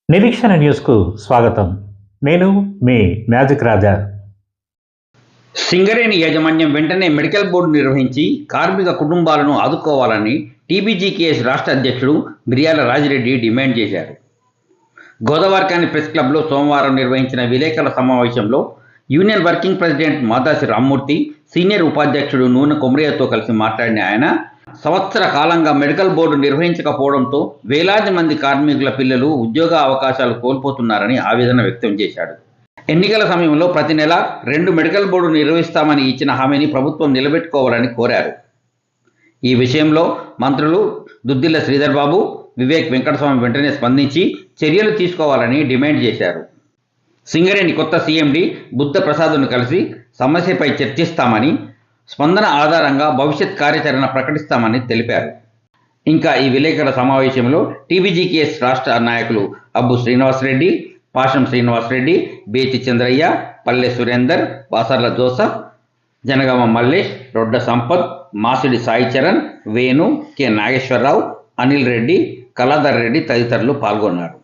నిరీక్షణ న్యూస్కు స్వాగతం. నేను మీ మ్యాజిక్ రాజా. సింగరేణి యాజమాన్యం వెంటనే మెడికల్ బోర్డు నిర్వహించి కార్మిక కుటుంబాలను ఆదుకోవాలని టీబీజీకేఎస్ రాష్ట్ర అధ్యక్షుడు మిర్యాల రాజిరెడ్డి డిమాండ్ చేశారు. గోదావరిఖని ప్రెస్ క్లబ్లో సోమవారం నిర్వహించిన విలేకరుల సమావేశంలో union working president Madasi Rammurthy, senior ఉపాధ్యక్షుడు నూనె కొమరయ్యతో కలిసి మాట్లాడిన ఆయన, సంవత్సర కాలంగా మెడికల్ బోర్డు నిర్వహించకపోవడంతో వేలాది మంది కార్మికుల పిల్లలు ఉద్యోగ అవకాశాలు కోల్పోతున్నారని ఆవేదన వ్యక్తం చేశాడు. ఎన్నికల సమయంలో ప్రతి నెల 2 మెడికల్ బోర్డు నిర్వహిస్తామని ఇచ్చిన హామీని ప్రభుత్వం నిలబెట్టుకోవాలని కోరారు. ఈ విషయంలో మంత్రులు దుద్దిల్ల శ్రీధర్ బాబు, వివేక్ వెంకటస్వామి వెంటనే స్పందించి చర్యలు తీసుకోవాలని డిమాండ్ చేశారు. సింగరేణి కొత్త సీఎండీ బుద్ధ ప్రసాద్ను కలిసి సమస్యపై చర్చిస్తామని, స్పందన ఆధారంగా భవిష్యత్ కార్యాచరణ ప్రకటిస్తామని తెలిపారు. ఇంకా ఈ విలేకరుల సమావేశంలో టీబీజీకేఎస్ రాష్ట్ర నాయకులు అబ్బు శ్రీనివాసరెడ్డి, పాషం శ్రీనివాసరెడ్డి, బేతి చంద్రయ్య, పల్లె సురేందర్, వాసర్ల జోసఫ్, జనగామ మల్లేష్, రొడ్డ సంపత్, మాసిడి సాయి చరణ్, వేణు, కె నాగేశ్వరరావు, అనిల్ రెడ్డి, కళాధర్ రెడ్డి తదితరులు పాల్గొన్నారు.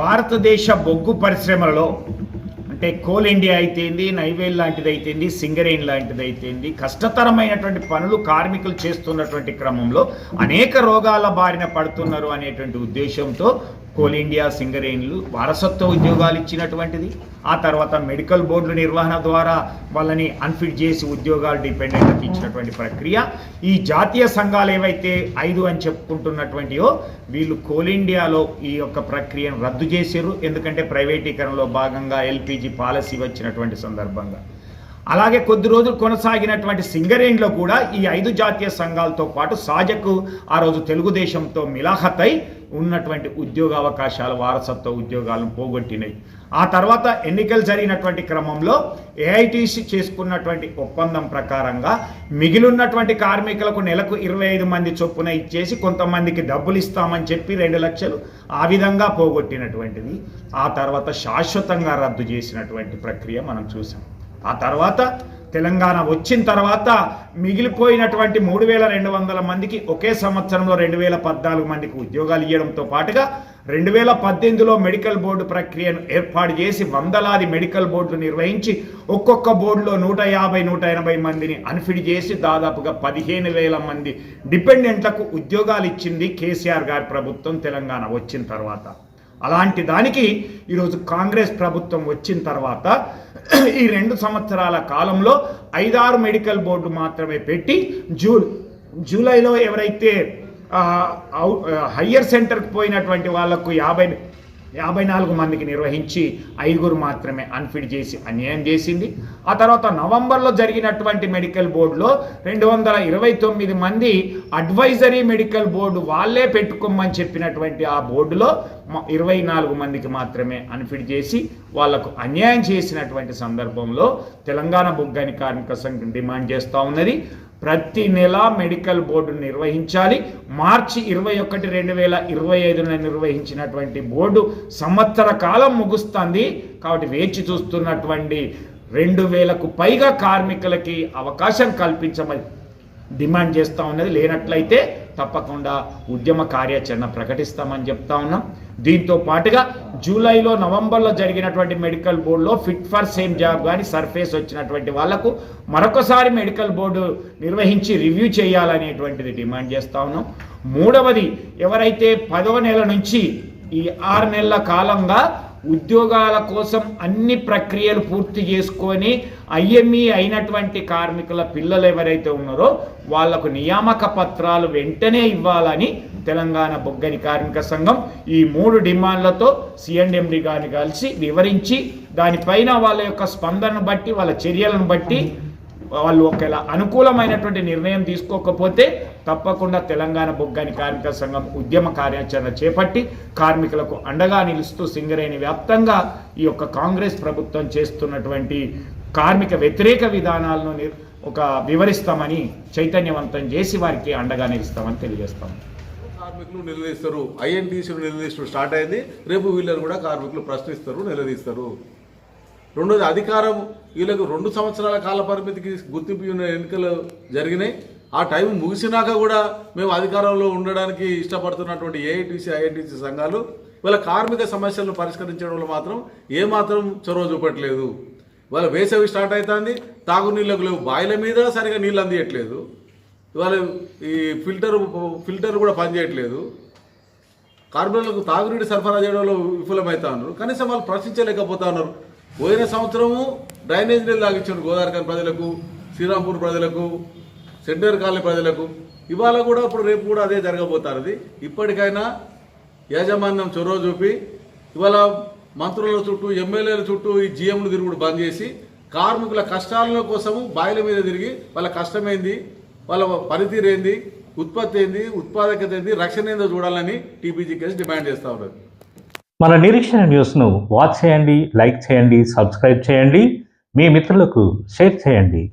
భారతదేశ బొగ్గు పరిశ్రమలలో అంటే కోల్ ఇండియా అయితేంది, నైవేల్ లాంటిది అయితేంది, సింగరేణి లాంటిది అయితేంది, కష్టతరమైనటువంటి పనులు కార్మికులు చేస్తున్నటువంటి క్రమంలో అనేక రోగాల బారిన పడుతున్నారు అనేటువంటి ఉద్దేశంతో కోల్ ఇండియా, సింగరేణులు వారసత్వ ఉద్యోగాలు ఇచ్చినటువంటిది. ఆ తర్వాత మెడికల్ బోర్డుల నిర్వహణ ద్వారా వాళ్ళని అన్ఫిట్ చేసి ఉద్యోగాలు డిపెండెంట్కి ఇచ్చినటువంటి ప్రక్రియ. ఈ జాతీయ సంఘాలు ఏవైతే 5 అని చెప్పుకుంటున్నటువంటివో వీళ్ళు కోల్ ఇండియాలో ఈ యొక్క ప్రక్రియను రద్దు చేశారు. ఎందుకంటే ప్రైవేటీకరణలో భాగంగా ఎల్పిజి పాలసీ వచ్చినటువంటి సందర్భంగా. అలాగే కొద్ది రోజులు కొనసాగినటువంటి సింగరేణిలో కూడా ఈ 5 జాతీయ సంఘాలతో పాటు సాజకు ఆ రోజు తెలుగుదేశంతో మిలాఖతై ఉన్నటువంటి ఉద్యోగ అవకాశాలు, వారసత్వ ఉద్యోగాలను పోగొట్టినాయి. ఆ తర్వాత ఎన్నికలు జరిగినటువంటి క్రమంలో ఏఐటీసీ చేసుకున్నటువంటి ఒప్పందం ప్రకారంగా మిగిలినటువంటి కార్మికులకు నెలకు 25 మంది చొప్పున ఇచ్చేసి కొంతమందికి డబ్బులు ఇస్తామని చెప్పి 2 లక్షలు ఆ విధంగా పోగొట్టినటువంటిది. ఆ తర్వాత శాశ్వతంగా రద్దు చేసినటువంటి ప్రక్రియ మనం చూసాం. ఆ తర్వాత తెలంగాణ వచ్చిన తర్వాత మిగిలిపోయినటువంటి 3200 మందికి ఒకే సంవత్సరంలో 2014 మందికి ఉద్యోగాలు ఇవ్వడంతో పాటుగా 2018లో మెడికల్ బోర్డు ప్రక్రియను ఏర్పాటు చేసి వందలాది మెడికల్ బోర్డులు నిర్వహించి ఒక్కొక్క బోర్డులో 150-180 మందిని అన్ఫిట్ చేసి దాదాపుగా 15,000 మంది డిపెండెంట్లకు ఉద్యోగాలు ఇచ్చింది కేసీఆర్ గారి ప్రభుత్వం తెలంగాణ వచ్చిన తర్వాత. అలాంటి దానికి ఈరోజు కాంగ్రెస్ ప్రభుత్వం వచ్చిన తర్వాత ఈ 2 సంవత్సరాల కాలంలో 5-6 మెడికల్ బోర్డు మాత్రమే పెట్టి జూలైలో ఎవరైతే హయ్యర్ సెంటర్కి పోయినటువంటి వాళ్లకు 54 మందికి నిర్వహించి 5 మాత్రమే అన్ఫిట్ చేసి అన్యాయం చేసింది. ఆ తర్వాత నవంబర్లో జరిగినటువంటి మెడికల్ బోర్డులో 229 మంది అడ్వైజరీ మెడికల్ బోర్డు వాళ్ళే పెట్టుకోమని చెప్పినటువంటి ఆ బోర్డులో 24 మందికి మాత్రమే అన్ఫిట్ చేసి వాళ్లకు అన్యాయం చేసినటువంటి సందర్భంలో తెలంగాణ బొగ్గాని కార్మిక సంఘం డిమాండ్ చేస్తూ ఉన్నది, ప్రతి నెల మెడికల్ బోర్డు నిర్వహించాలి. మార్చి 21, 2025 నిర్వహించినటువంటి బోర్డు సంవత్సర కాలం ముగుస్తుంది. కాబట్టి వేచి చూస్తున్నటువంటి 2000కు పైగా కార్మికులకి అవకాశం కల్పించమని డిమాండ్ చేస్తూ ఉన్నది. లేనట్లయితే తప్పకుండా ఉద్యమ కార్యాచరణ ప్రకటిస్తామని చెప్తా ఉన్నాం. దీంతో పాటుగా జూలైలో, నవంబర్లో జరిగినటువంటి మెడికల్ బోర్డులో ఫిట్ ఫర్ సేమ్ జాబ్ కానీ సర్ఫేస్ వచ్చినటువంటి వాళ్లకు మరొకసారి మెడికల్ బోర్డు నిర్వహించి రివ్యూ చేయాలనేటువంటిది డిమాండ్ చేస్తూ ఉన్నాం. మూడవది, ఎవరైతే 10వ నెల నుంచి ఈ 6 నెలల కాలంగా ఉద్యోగాల కోసం అన్ని ప్రక్రియలు పూర్తి చేసుకొని ఐఎంఈ అయినటువంటి కార్మికుల పిల్లలు ఎవరైతే ఉన్నారో వాళ్లకు నియామక పత్రాలు వెంటనే ఇవ్వాలని తెలంగాణ బొగ్గని కార్మిక సంఘం ఈ 3 డిమాండ్లతో సిఎండ్ఎండి గారిని కలిసి వివరించి దానిపైన వాళ్ళ యొక్క స్పందనను బట్టి, వాళ్ళ చర్యలను బట్టి వాళ్ళు ఒకవేళ అనుకూలమైనటువంటి నిర్ణయం తీసుకోకపోతే తప్పకుండా తెలంగాణ బొగ్గాని కార్మిక సంఘం ఉద్యమ కార్యాచరణ చేపట్టి కార్మికులకు అండగా నిలుస్తూ సింగరేణి వ్యాప్తంగా ఈ యొక్క కాంగ్రెస్ ప్రభుత్వం చేస్తున్నటువంటి కార్మిక వ్యతిరేక విధానాలను వివరిస్తామని, చైతన్యవంతం చేసి వారికి అండగా నిలుస్తామని తెలియజేస్తాం. కార్మికులు నిలదీస్తారు, ఐఎన్టీసీలు నిలదీస్తారు స్టార్ట్ అయింది. రేపు వీళ్ళని కూడా కార్మికులు ప్రశ్నిస్తారు, నిలదీస్తారు. రెండోది, అధికారం వీళ్ళకు 2 సంవత్సరాల కాల పరిమితికి గుర్తింపు ఎన్నికలు జరిగినాయి. ఆ టైం ముగిసినాక కూడా మేము అధికారంలో ఉండడానికి ఇష్టపడుతున్నటువంటి ఏఐటీసీ, ఐఎన్టీసీ సంఘాలు వాళ్ళ కార్మిక సమస్యలను పరిష్కరించడంలో మాత్రం ఏమాత్రం చొరవ చూపట్లేదు. వాళ్ళ వేసవి స్టార్ట్ అవుతుంది, తాగునీళ్ళకు లేవు, బాయిల మీద సరిగా నీళ్ళు అందియట్లేదు, ఇవాళ ఈ ఫిల్టర్ కూడా పనిచేయట్లేదు, కార్మికులకు తాగునీటి సరఫరా చేయడంలో విఫలమవుతా ఉన్నారు. కనీసం వాళ్ళు ప్రశ్నించలేకపోతా ఉన్నారు. పోయిన సంవత్సరము డ్రైనేజ్ నీళ్ళు తాగించారు గోదావరిఖాన్ ప్రజలకు, శ్రీరాంపూర్ ప్రజలకు, సెంటర్ కాలనీ ప్రజలకు. ఇవాళ కూడా ఇప్పుడు రేపు కూడా అదే జరగబోతున్నది. ఇప్పటికైనా యాజమాన్యం చొరవ చూపి ఇవాళ మంత్రుల చుట్టూ, ఎమ్మెల్యేల చుట్టూ ఈ జీఎంలు తిరుగుడు బంద్ చేసి కార్మికుల కష్టాల కోసము బాయిల మీద తిరిగి వాళ్ళ కష్టమైంది, వాళ్ళ పనితీరు ఏంది, ఉత్పత్తి ఏంది, ఉత్పాదకత ఏంది, రక్షణ ఏందో చూడాలని టీబీజీకేఎస్ డిమాండ్ చేస్తూ ఉన్నారు. మన నిరీక్షణ న్యూస్ను వాచ్ చేయండి, లైక్ చేయండి, సబ్స్క్రైబ్ చేయండి, మీ మిత్రులకు షేర్ చేయండి.